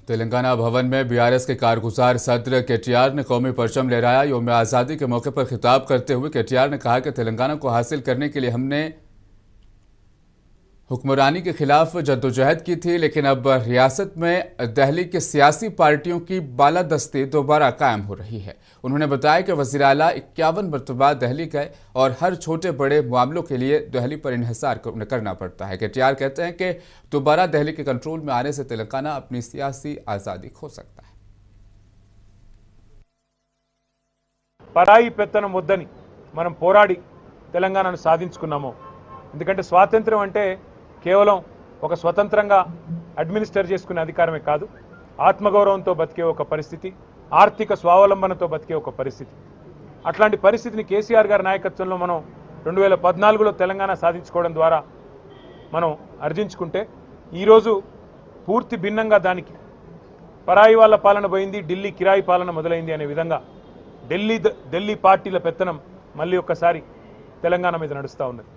तेलंगाना भवन में बीआरएस के कारगुजार सदर केटीआर ने कौमी परचम लहराया। यौम आज़ादी के मौके पर खिताब करते हुए केटीआर ने कहा कि तेलंगाना को हासिल करने के लिए हमने हुक्मरानी के खिलाफ जद्दोजहद की थी, लेकिन अब रियासत में दिल्ली की सियासी पार्टियों की बालादस्ती दोबारा कायम हो रही है। उन्होंने बताया कि वज़ीर आला 51 मरतबा दिल्ली गए और हर छोटे बड़े मामलों के लिए दिल्ली पर इन्हिसार करना पड़ता है। केटीआर कहते हैं कि दोबारा दिल्ली के कंट्रोल में आने से तेलंगाना अपनी सियासी आज़ादी खो सकता है। పరాయి పెత్తనం వద్దని మనం పోరాడి తెలంగాణను సాధించుకున్నాము। ఎందుకంటే స్వాతంత్ర్యం అంటే కేవలం ఒక స్వతంత్రంగా అడ్మినిస్టర్ చేసుకునే అధికారమే కాదు, ఆత్మగౌరవంతో బతికే ఒక పరిస్థితి, ఆర్థిక స్వావలంబనతో బతికే ఒక పరిస్థితి। అట్లాంటి పరిస్థితిని కేసీఆర్ గారి నాయకత్వంలో మనం 2014లో తెలంగాణ సాధించుకోవడం ద్వారా మనం అర్జించుకుంటే ఈరోజు పూర్తి భిన్నంగా దానికి పరాయి వాళ్ళ పాలన పోయింది, ఢిల్లీ కిరాయి పాలన మొదలైంది అనే విధంగా ఢిల్లీ పార్టీల పెత్తనం మళ్ళీ ఒక్కసారి తెలంగాణ మీద నడుస్తూ ఉన్నది।